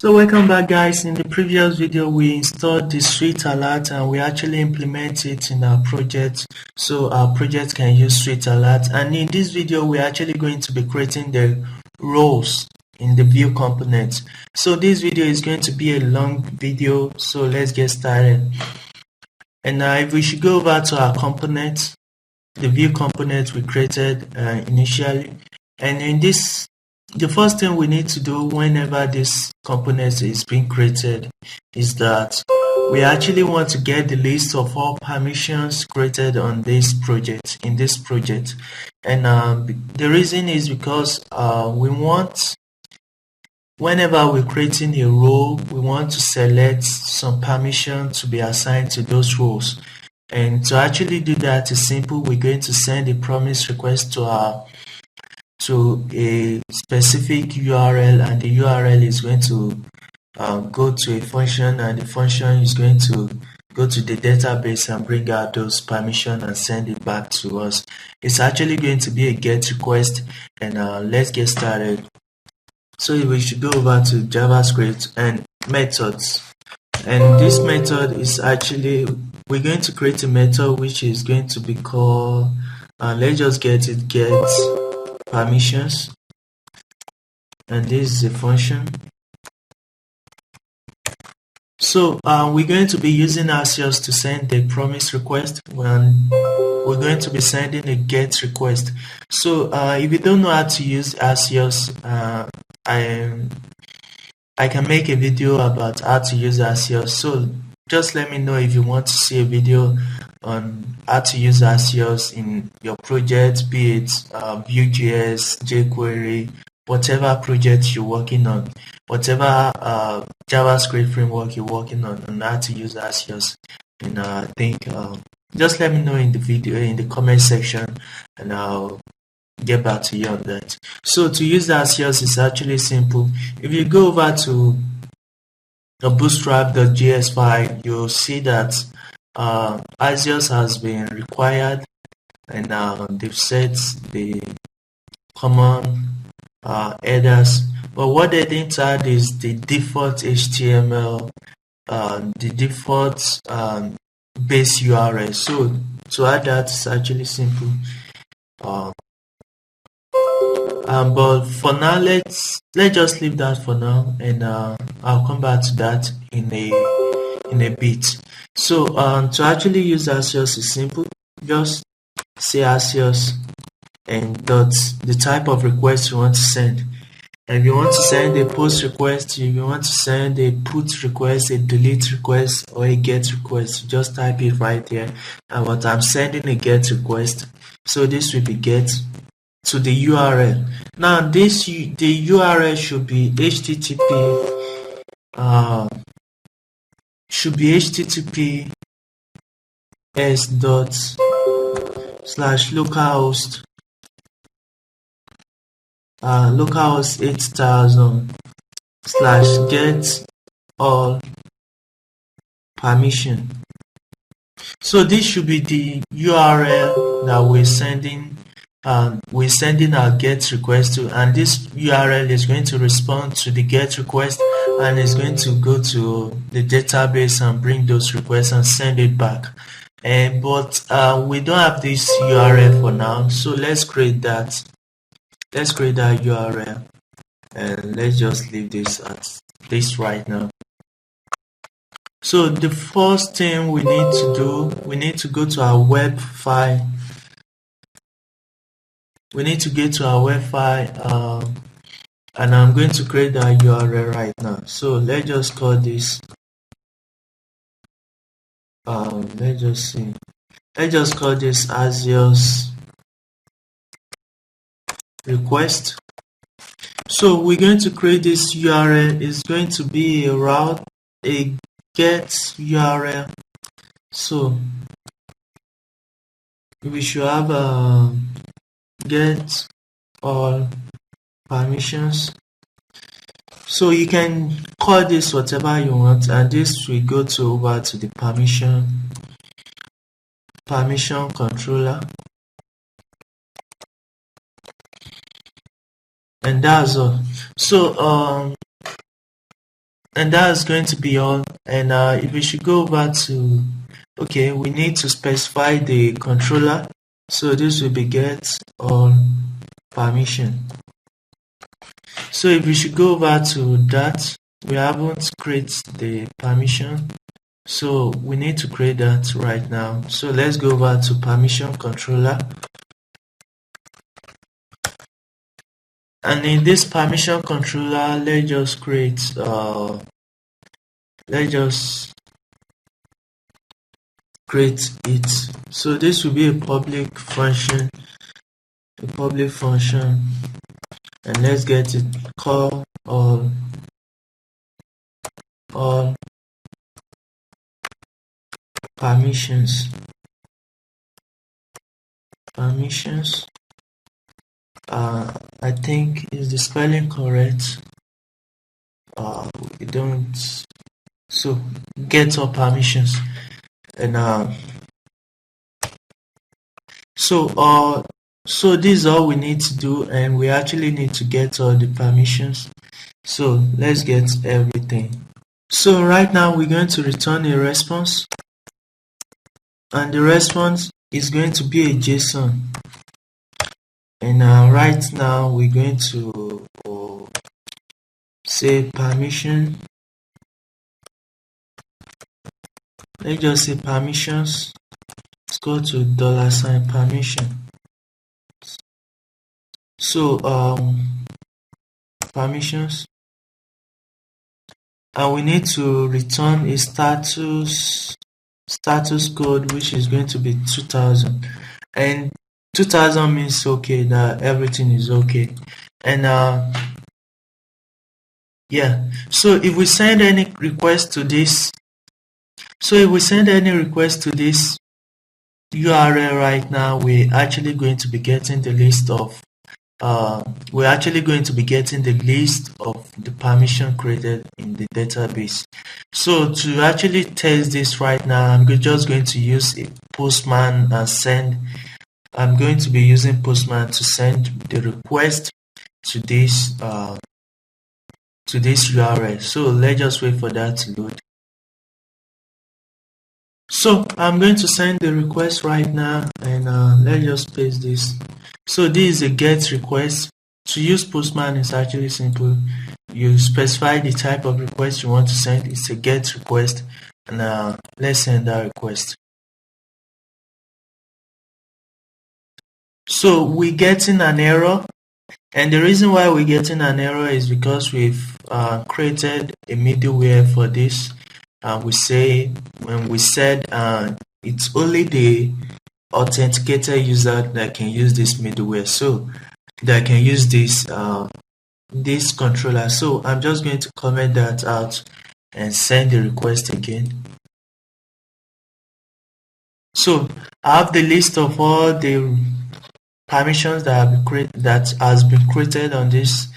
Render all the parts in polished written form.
So welcome back, guys. In the previous video we installed the Street Alert and we actually implement it in our project, so our project can use Street Alert. And in this video we're actually going to be creating the roles in the view component. So this video is going to be a long video, so let's get started. And if we should go over to our component, the view component we created initially, and in this, the first thing we need to do whenever this component is being created is that we actually want to get the list of all permissions created on this project, in this project. And the reason is because we want, whenever we're creating a role, we want to select some permission to be assigned to those roles. And to actually do that is simple. We're going to send a promise request to a specific URL, and the URL is going to go to a function, and the function is going to go to the database and bring out those permissions and send it back to us. It's actually going to be a GET request, and let's get started. So we should go over to JavaScript and methods, and this method is actually, we're going to create a method which is going to be called, let's just get permissions, and this is a function. So we're going to be using Axios to send a promise request when we're going to be sending a GET request. So if you don't know how to use Axios, I can make a video about how to use Axios. So just let me know if you want to see a video on how to use Axios in your project, be it Vue.js, jQuery, whatever project you're working on, whatever JavaScript framework you're working on how to use Axios. And I think just let me know in the video, in the comment section, and I'll get back to you on that. So to use Axios is actually simple. If you go over to the bootstrap.js file, you'll see that Axios has been required, and they've set the common headers, but what they didn't add is the default HTML, the default base URL. So to add that is actually simple. But for now, let's just leave that for now, and I'll come back to that in a bit. So to actually use Axios is simple. Just say Axios and dot the type of request you want to send. If you want to send a post request, if you want to send a put request, a delete request, or a get request, just type it right there. And what I'm sending a get request, so this will be get to the URL. Now the URL should be http https:/localhost 8000/get all permission. So this should be the URL that we're sending our GET request to, and this URL is going to respond to the GET request, and is going to go to the database and bring those requests and send it back. But we don't have this URL for now, so let's create that. Let's create that URL, and let's just leave this at this right now. So the first thing we need to do, we need to go to our web file. We need to get to our web file, and I'm going to create that URL right now. So let's just call this, let's just call this Axios request. So we're going to create this URL. It's going to be a route, a get URL. So we should have get all permissions. So you can call this whatever you want, and this will go over to the permission controller, and that's all. So and that's going to be all. And if we should go over to, okay, we need to specify the controller. So this will be get all permission. So if we should go over to that, we haven't created the permission, so we need to create that right now. So let's go over to permission controller, and in this permission controller, let's just create it. So this will be a public function, and let's get it call all permissions. I think is the spelling correct? We don't. So get all permissions, and so this is all we need to do, and we actually need to get all the permissions. So let's get everything. So right now we're going to return a response, and the response is going to be a JSON. And right now we're going to say permission. Let's just say permissions. Let's go to $permission. So permissions, and we need to return a status code, which is going to be 2000, and 2000 means okay, that everything is okay. And yeah, so if we send any request to this, URL right now, we're actually going to be getting the list of the permission created in the database. So to actually test this right now, I'm just going to use a Postman and send. I'm going to be using Postman to send the request to this URL. So let's just wait for that to load. So I'm going to send the request right now, and let's just paste this. So this is a GET request. To use Postman is actually simple. You specify the type of request you want to send. It's a GET request, and let's send that request. So we're getting an error, and the reason why we're getting an error is because we've created a middleware for this. We say when we said it's only the authenticated user that can use this middleware, so that can use this this controller. So I'm just going to comment that out and send the request again. So I have the list of all the permissions that has been created on this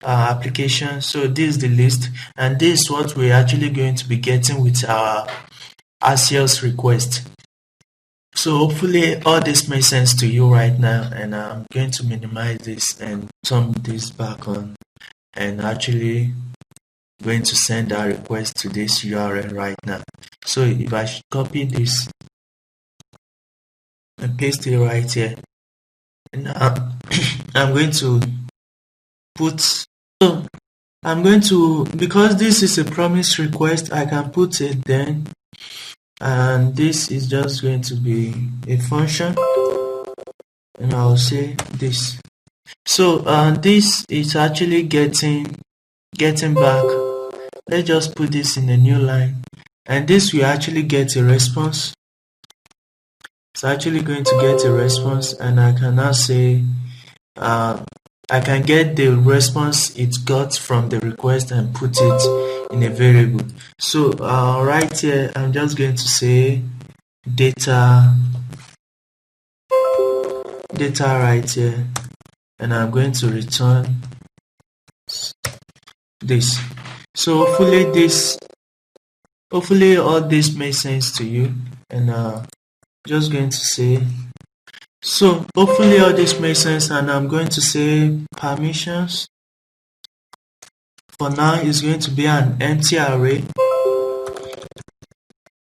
application. So this is the list, and this is what we're actually going to be getting with our Axios request. So hopefully all this makes sense to you right now, and I'm going to minimize this and turn this back on, and actually going to send our request to this URL right now. So if I should copy this and paste it right here, and I'm going to put, so I'm going to, because this is a promise request, I can put it then, and this is just going to be a function, and I'll say this. So this is actually getting back. Let's just put this in a new line, and this will actually get a response. It's actually going to get a response, and I can now say I can get the response it got from the request and put it in a variable. So right here, I'm just going to say data right here, and I'm going to return this. So hopefully all this makes sense to you, and just going to say, so hopefully all this makes sense, and I'm going to say permissions, for now is going to be an empty array.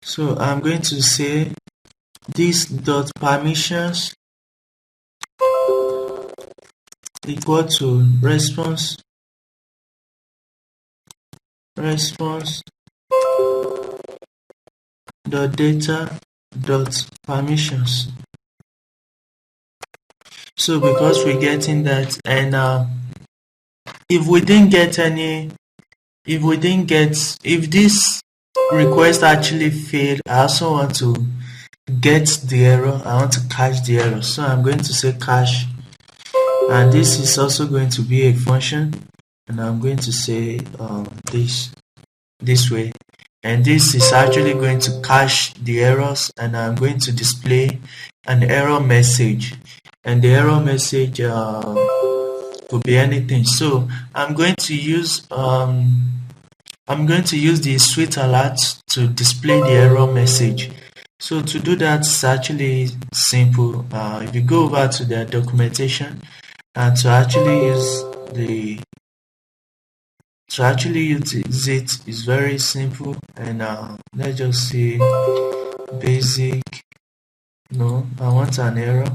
So I'm going to say this dot permissions equal to response dot data dot permissions. So because we're getting that, and if this request actually failed, I also want to get the error. I want to cache the error, so I'm going to say cache, and this is also going to be a function, and I'm going to say this way, and this is actually going to cache the errors, and I'm going to display an error message, and the error message could be anything. So I'm going to use the sweet alert to display the error message. So to do that, it's actually simple. If you go over to their documentation, and to actually use it is very simple. And let's just say basic. No, I want an error.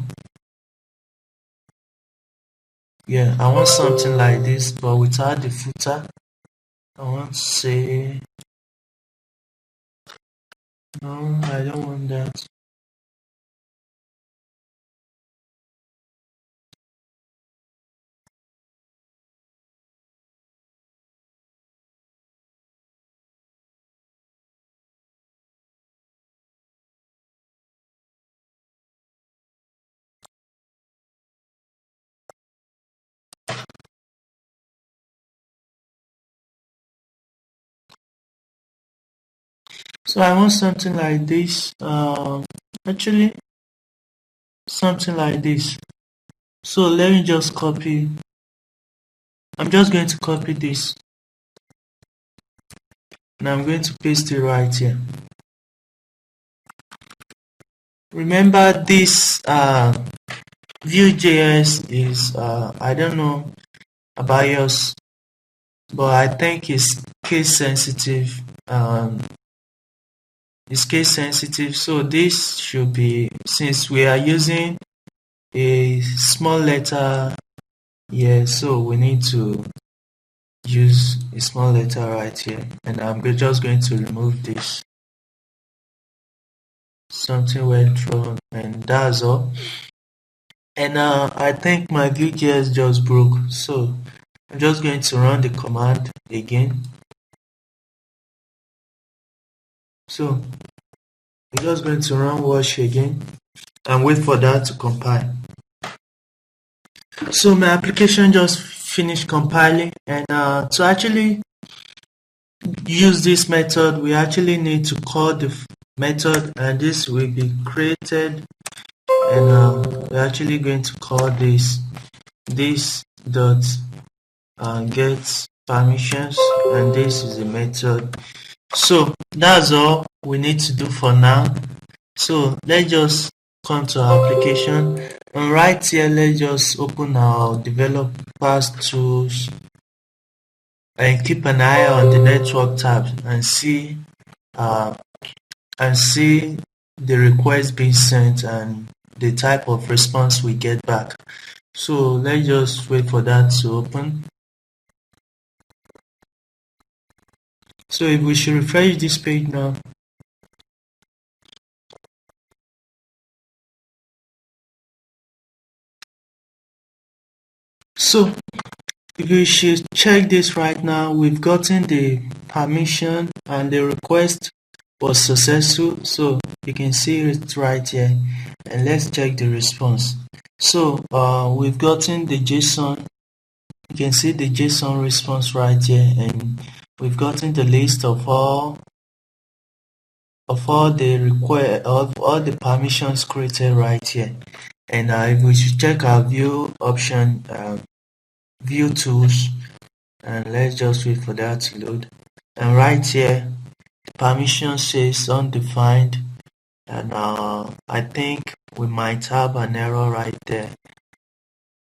Yeah, I want something like this, but without the footer. I want to say no, I don't want that. So I want something like this. Actually, something like this. So let me just copy. I'm just going to copy this, and I'm going to paste it right here. Remember, this Vue.js is I don't know about yours, but I think it's case sensitive. It's case sensitive, so this should be, since we are using a small letter here, so we need to use a small letter right here, and I'm just going to remove this. Something went wrong, and that's all. And I think my Vue.js just broke, so I'm just going to run the command again. So I'm just going to run wash again and wait for that to compile. So my application just finished compiling, and to actually use this method, we actually need to call the method, and this will be created, and we're actually going to call this dot get permissions, and this is the method. So that's all we need to do for now. So let's just come to our application, and right here let's just open our developers tools and keep an eye on the network tab and see the request being sent and the type of response we get back. So let's just wait for that to open. So if we should refresh this page now. So if we should check this right now, we've gotten the permission and the request was successful. So you can see it right here, and let's check the response. So we've gotten the JSON. You can see the JSON response right here, and we've gotten the list of all the permissions created right here. And if we should check our view option, view tools, and let's just wait for that to load. And right here, permission says undefined, and I think we might have an error right there.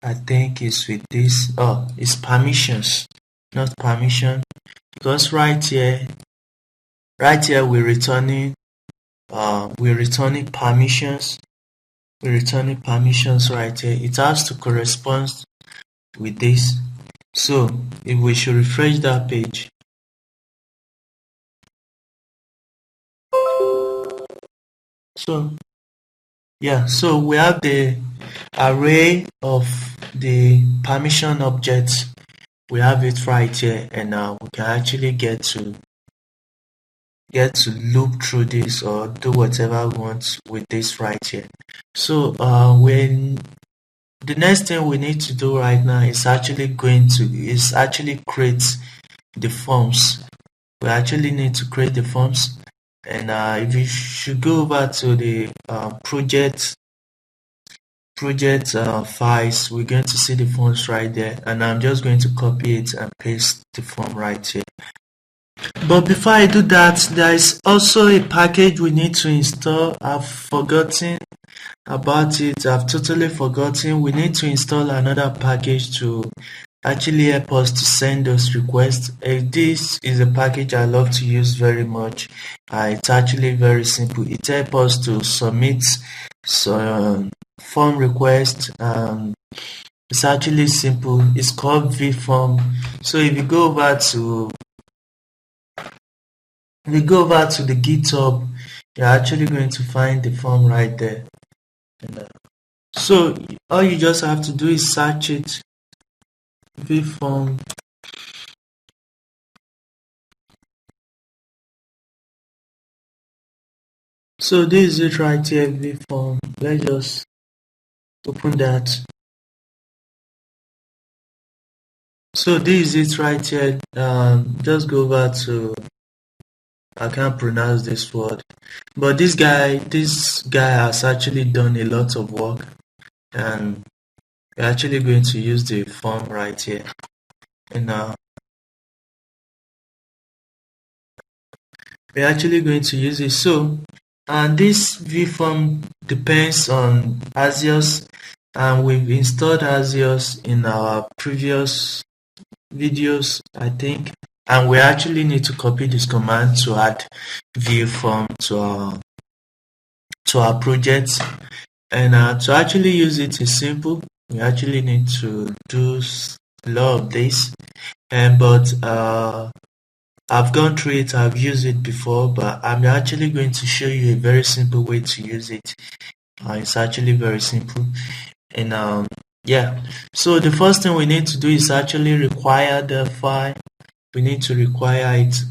I think it's with this. Oh, it's permissions. not permission, because right here we're returning permissions. We're returning permissions right here. It has to correspond with this. So if we should refresh that page, so we have the array of the permission objects. We have it right here, and now we can actually get to loop through this or do whatever we want with this right here. So when the next thing we need to do right now is actually create the forms. We actually need to create the forms, and if you should go over to the project files, we're going to see the forms right there, and I'm just going to copy it and paste the form right here. But before I do that, there is also a package we need to install. I've forgotten about it. I've totally forgotten. We need to install another package to actually help us to send those requests. This is a package I love to use very much. It's actually very simple. It helps us to submit form requests. It's actually simple. It's called vform. So if you go over to the GitHub, you're actually going to find the form right there. So all you just have to do is search it, vform. So this is it right here, vform. Let's just open that. So this is it right here. Just go over to, I can't pronounce this word, but this guy has actually done a lot of work, and we're actually going to use the form right here. And we're actually going to use it. So, and this vform depends on Axios, and we've installed Axios in our previous videos, I think, and we actually need to copy this command to add vform to our project. And to actually use it is simple. We actually need to do a lot of this, but I've gone through it, I've used it before, but I'm actually going to show you a very simple way to use it. It's actually very simple. And so the first thing we need to do is actually require the file. We need to require it.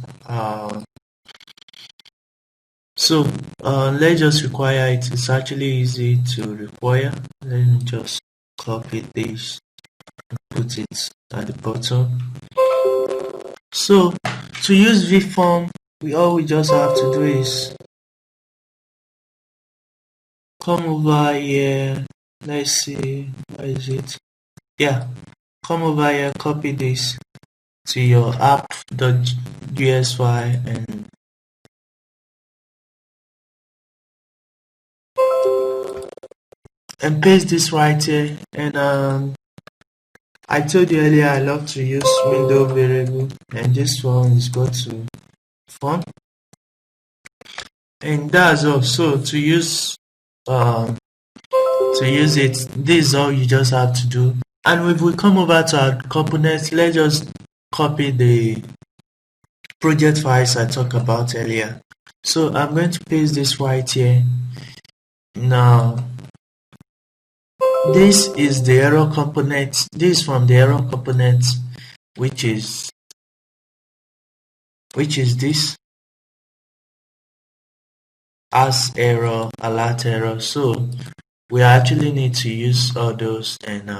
Let's just require it. It's actually easy to require. Let me just copy this and put it at the bottom. So to use vform, all we just have to do is come over here. Let's see, where is it? Yeah, come over here, copy this to your app.js file and paste this right here. And I told you earlier I love to use window variable, and this one is equal to form, and that's all. So to use it, this is all you just have to do. And if we come over to our components, let's just copy the project files I talked about earlier. So I'm going to paste this right here. Now this is the error component. This is from the error component, which is this as error, alert error. So we actually need to use all those, and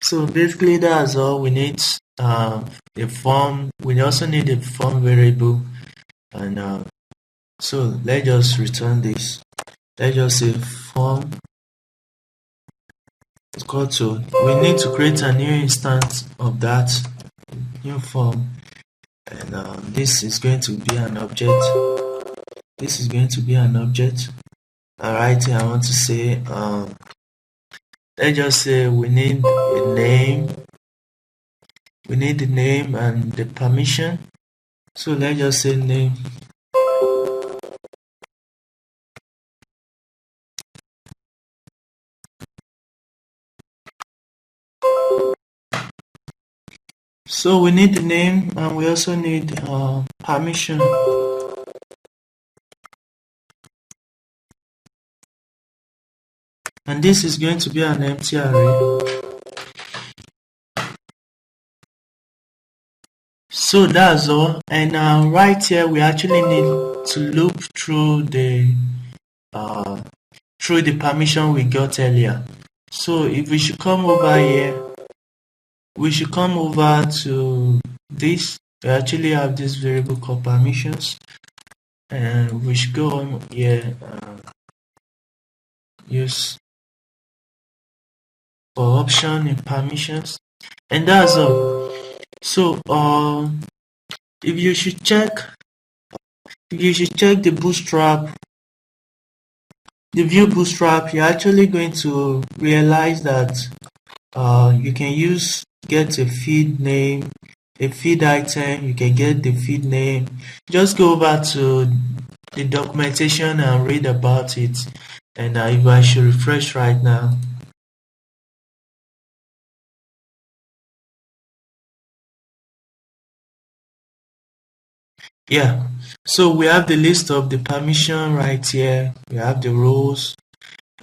so basically that's all we need. The form, we also need a form variable, and so let's just return this. Let's just say form is equal to, we need to create a new instance of that new form, and this is going to be an object. This is going to be an object. Alright, I want to say let's just say we need a name, we need the name and the permission. So let's just say name. So we need the name and we also need permission. And this is going to be an empty array. So that's all. And right here we actually need to loop through the permission we got earlier. So if we should come over here, we should come over to this. We actually have this variable called permissions, and we should go on here use for option in permissions, and that's all. So if you should check the bootstrap, the view bootstrap, you're actually going to realize that you can get a feed name, a feed item. You can get the feed name. Just go over to the documentation and read about it. And if I should refresh right now, yeah, so we have the list of the permission right here. We have the roles,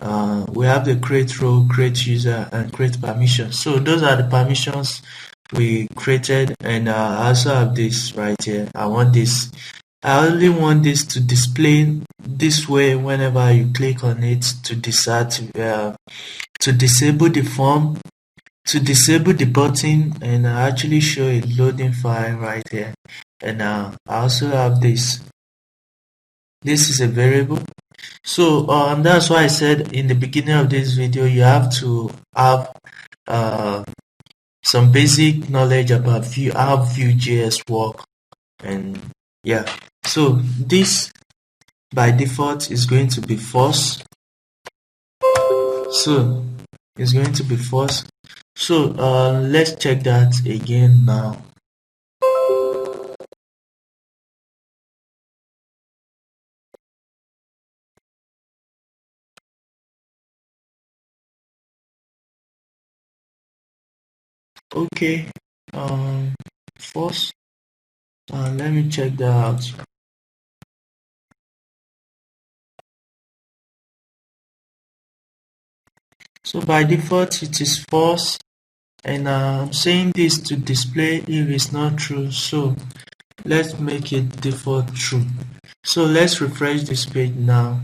we have the create role, create user, and create permission. So those are the permissions we created, and I also have this right here. I only want this to display this way whenever you click on it to disable the form, to disable the button, and I actually show a loading file right here. And I also have this. This is a variable. So that's why I said in the beginning of this video, you have to have some basic knowledge about how Vue.js work. And yeah, so this by default is going to be false. So it's going to be false. So let's check that again now. Okay, false. Let me check that out. So by default it is false, and I'm saying this to display if it's not true. So let's make it default true. So let's refresh this page now.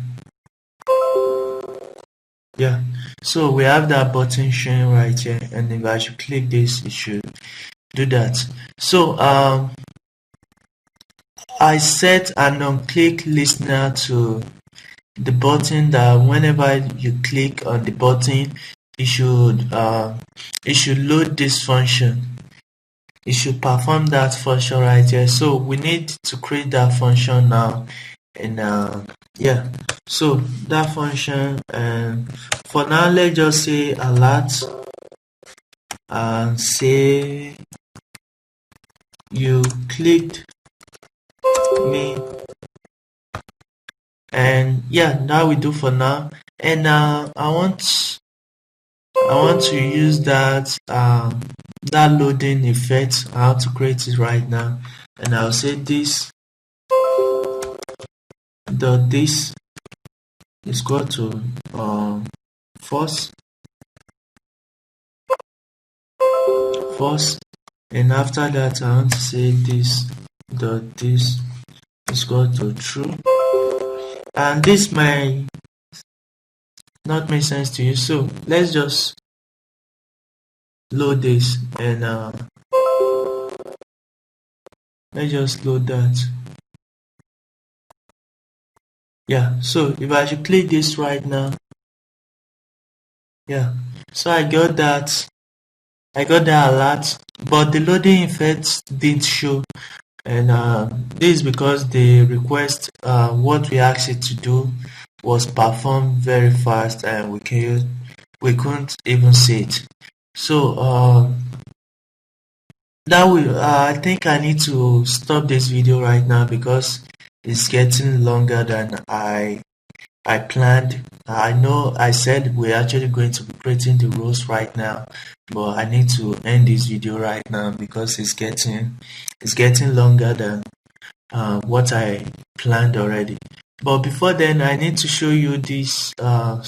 Yeah, so we have that button showing right here, and if I should click this, it should do that. So I set an on-click listener to the button, that whenever you click on the button, it should load this function. It should perform that function right here. So we need to create that function now. And yeah, so that function, and for now let's just say alert and say you clicked me, and yeah, that will do for now. And I want to use that loading effect. I have to create it right now, and I'll say this is equal to false, and after that I want to say this is equal to true, and this might not make sense to you, so let's just load this, and let's just load that. Yeah, so if I should click this right now, yeah, so I got that alert, but the loading effect didn't show, and this is because the request, what we asked it to do, was performed very fast, and we couldn't even see it. So that will I think I need to stop this video right now because it's getting longer than I planned. I know I said we're actually going to be creating the rows right now, but I need to end this video right now because it's getting longer than what I planned already. But before then, I need to show you this how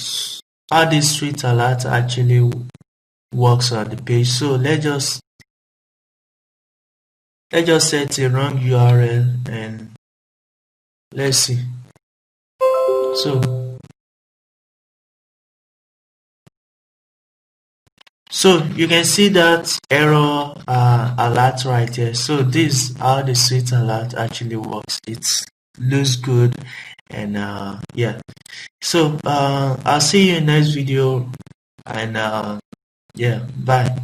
this street alert actually works on the page. So let's just set a wrong URL and let's see. So you can see that error alert right here. So this is how the street alert actually works. It looks good, and yeah. So I'll see you in next video, and yeah, bye.